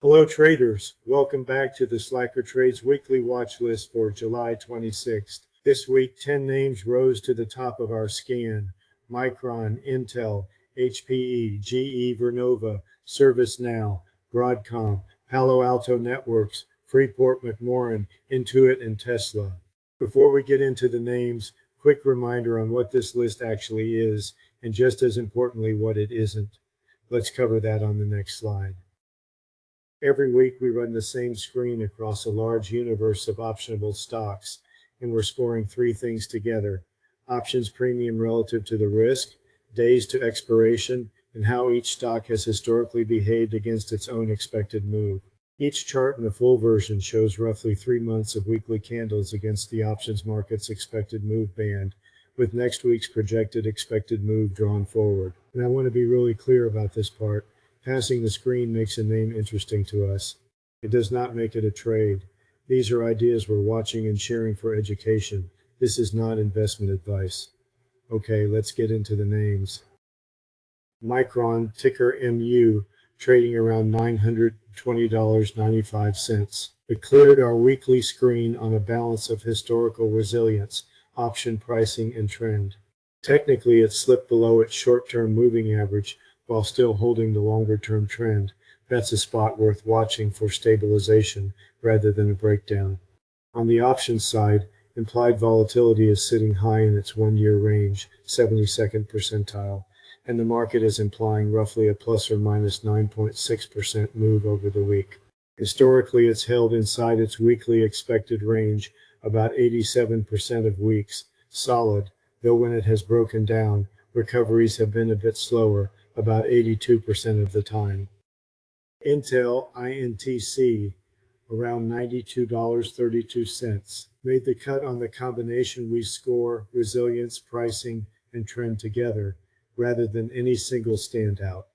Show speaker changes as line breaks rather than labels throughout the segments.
Hello traders, welcome back to the Slakur Trades weekly watch list for July 26th. This week 10 names rose to the top of our scan: Micron, Intel, HPE, GE Vernova, ServiceNow, Broadcom, Palo Alto Networks, Freeport-McMoRan, Intuit, and Tesla. Before we get into the names, quick reminder on what this list actually is, and just as importantly what it isn't. Let's cover that on the next slide. Every week we run the same screen across a large universe of optionable stocks, and we're scoring three things together: options premium relative to the risk, days to expiration, and how each stock has historically behaved against its own expected move. Each chart in the full version shows roughly 3 months of weekly candles against the options market's expected move band, with next week's projected expected move drawn forward. And I want to be really clear about this part. Passing the screen makes a name interesting to us. It does not make it a trade. These are ideas we're watching and sharing for education. This is not investment advice. Okay, let's get into the names. Micron, ticker MU, trading around $920.95. It cleared our weekly screen on a balance of historical resilience, option pricing, and trend. Technically, it slipped below its short-term moving average, while still holding the longer-term trend. That's a spot worth watching for stabilization rather than a breakdown. On the options side, implied volatility is sitting high in its one-year range, 72nd percentile, and the market is implying roughly a plus or minus 9.6% move over the week. Historically, it's held inside its weekly expected range about 87% of weeks, solid, though when it has broken down, recoveries have been a bit slower, about 82% of the time. Intel, INTC, around $92.32, made the cut on the combination we score: resilience, pricing, and trend together, rather than any single standout.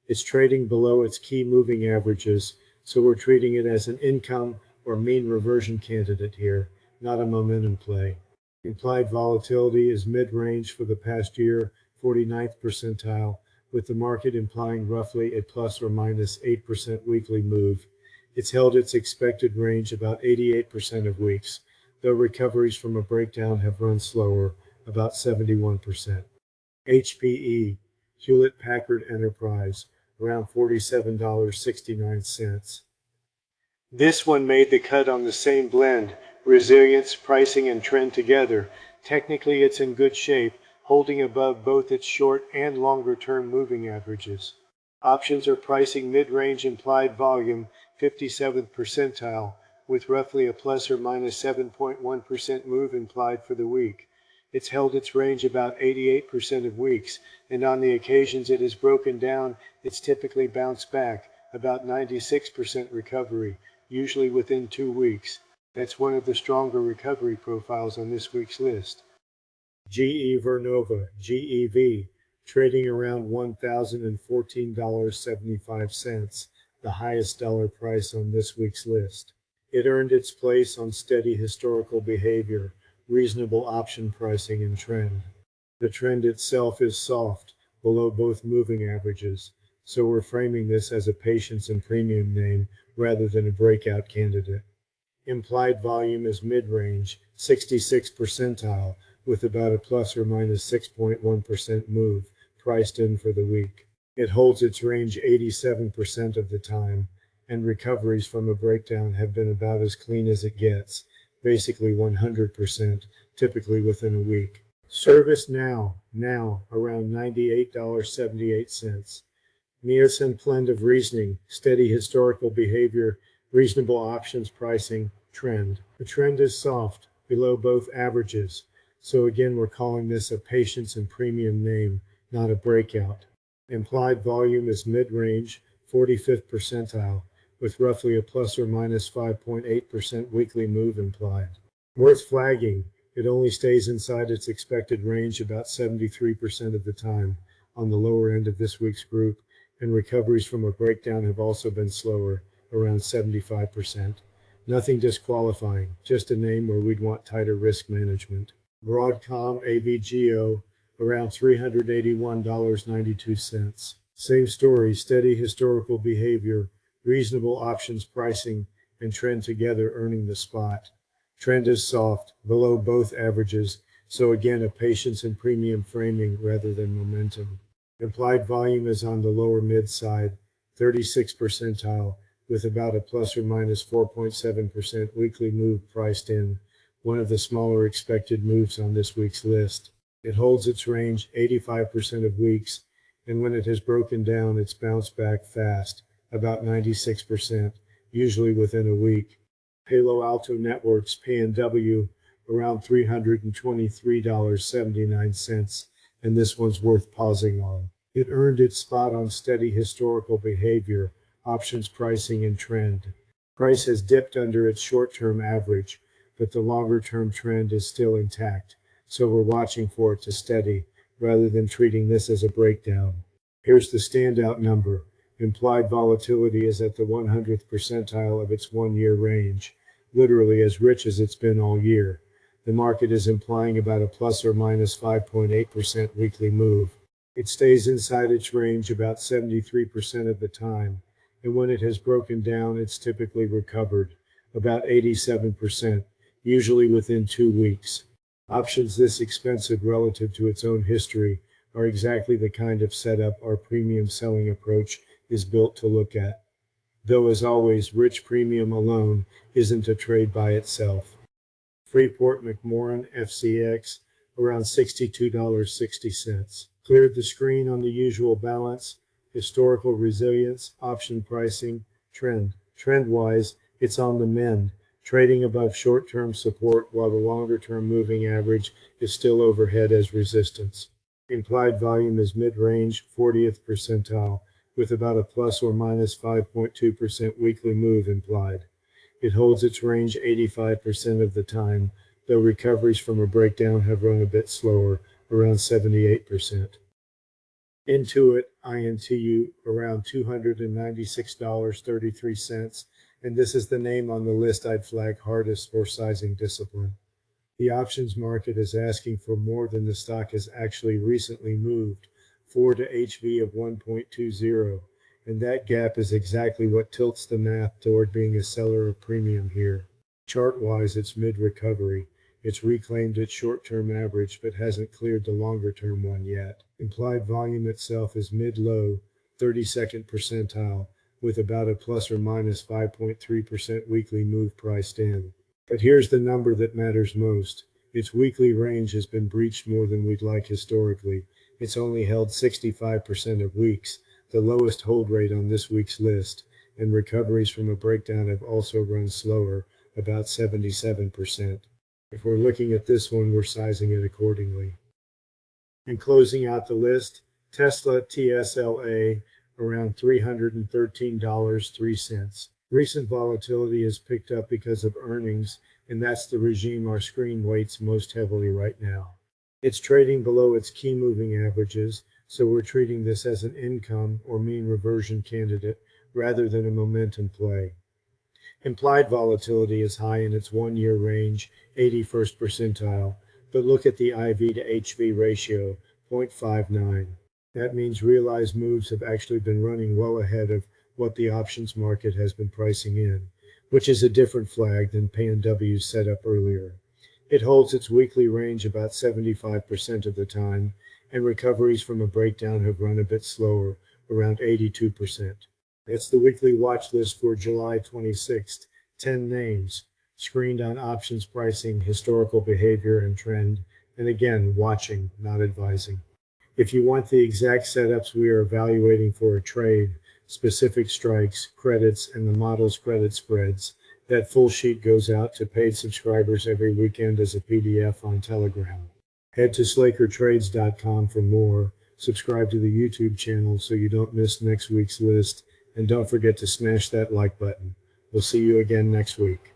It's trading below its key moving averages, so we're treating it as an income or mean reversion candidate here, not a momentum play. Implied volatility is mid-range for the past year, 49th percentile, with the market implying roughly a plus or minus 8% weekly move. It's held its expected range about 88% of weeks, though recoveries from a breakdown have run slower, about 71%. HPE, Hewlett-Packard Enterprise, around $47.69. This one made the cut on the same blend: resilience, pricing, and trend together. Technically, it's in good shape, holding above both its short and longer-term moving averages. Options are pricing mid-range implied volume, 57th percentile, with roughly a plus or minus 7.1% move implied for the week. It's held its range about 88% of weeks, and on the occasions it has broken down, it's typically bounced back, about 96% recovery, usually within 2 weeks. That's one of the stronger recovery profiles on this week's list. GE Vernova, GEV, trading around $1,014.75, the highest dollar price on this week's list. It earned its place on steady historical behavior, reasonable option pricing, and trend. The trend itself is soft, below both moving averages, so we're framing this as a patience and premium name rather than a breakout candidate. Implied volume is mid-range, 66th percentile, with about a plus or minus 6.1% move priced in for the week. It holds its range 87% of the time, and recoveries from a breakdown have been about as clean as it gets, basically 100%, typically within a week. ServiceNow, now around $98.78. Nielsen blend of reasoning, steady historical behavior, reasonable options pricing, trend. The trend is soft, below both averages. So again, we're calling this a patience and premium name, not a breakout. Implied volume is mid-range, 45th percentile, with roughly a plus or minus 5.8% weekly move implied. Worth flagging, it only stays inside its expected range about 73% of the time, on the lower end of this week's group, and recoveries from a breakdown have also been slower, around 75%. Nothing disqualifying, just a name where we'd want tighter risk management. Broadcom, AVGO, around $381.92. Same story: steady historical behavior, Reasonable options pricing and trend together earning the spot. Trend is soft, below both averages, so again a patience and premium framing rather than momentum. Implied volume is on the lower mid side, 36th percentile, with about a plus or minus 4.7% weekly move priced in, one of the smaller expected moves on this week's list. It holds its range 85% of weeks, and when it has broken down, it's bounced back fast, about 96%, usually within a week. Palo Alto Networks, PNW, around $323.79, and this one's worth pausing on. It earned its spot on steady historical behavior, options pricing, and trend. Price has dipped under its short-term average, but the longer-term trend is still intact, so we're watching for it to steady, rather than treating this as a breakdown. Here's the standout number. Implied volatility is at the 100th percentile of its one-year range, literally as rich as it's been all year. The market is implying about a plus or minus 5.8% weekly move. It stays inside its range about 73% of the time, and when it has broken down, it's typically recovered, about 87%, usually within 2 weeks. Options this expensive relative to its own history are exactly the kind of setup our premium selling approach is built to look at. Though, as always, rich premium alone isn't a trade by itself. Freeport McMoran FCX, around $62.60. Cleared the screen on the usual balance, historical resilience, option pricing, trend. Trend-wise, it's on the mend, trading above short-term support while the longer-term moving average is still overhead as resistance. Implied volume is mid-range, 40th percentile, with about a plus or minus 5.2% weekly move implied. It holds its range 85% of the time, though recoveries from a breakdown have run a bit slower, around 78%. Intuit, INTU, around $296.33, and this is the name on the list I'd flag hardest for sizing discipline. The options market is asking for more than the stock has actually recently moved, 4 to HV of 1.20, and that gap is exactly what tilts the math toward being a seller of premium here. Chart-wise, it's mid-recovery. It's reclaimed its short-term average, but hasn't cleared the longer-term one yet. Implied volume itself is mid-low, 32nd percentile, with about a plus or minus 5.3% weekly move priced in. But here's the number that matters most. Its weekly range has been breached more than we'd like historically. It's only held 65% of weeks, the lowest hold rate on this week's list, and recoveries from a breakdown have also run slower, about 77%. If we're looking at this one, we're sizing it accordingly. And closing out the list, Tesla TSLA, around $313.03. Recent volatility has picked up because of earnings, and that's the regime our screen weights most heavily right now. It's trading below its key moving averages, so we're treating this as an income or mean reversion candidate rather than a momentum play. Implied volatility is high in its one-year range, 81st percentile, but look at the IV to HV ratio, 0.59. That means realized moves have actually been running well ahead of what the options market has been pricing in, which is a different flag than PNW's setup earlier. It holds its weekly range about 75% of the time, and recoveries from a breakdown have run a bit slower, around 82%. That's the weekly watch list for July 26th. 10 names, screened on options pricing, historical behavior, and trend, and again, watching, not advising. If you want the exact setups we are evaluating for a trade, specific strikes, credits, and the model's credit spreads, that full sheet goes out to paid subscribers every weekend as a PDF on Telegram. Head to slakurtrades.com for more. Subscribe to the YouTube channel so you don't miss next week's list. And don't forget to smash that like button. We'll see you again next week.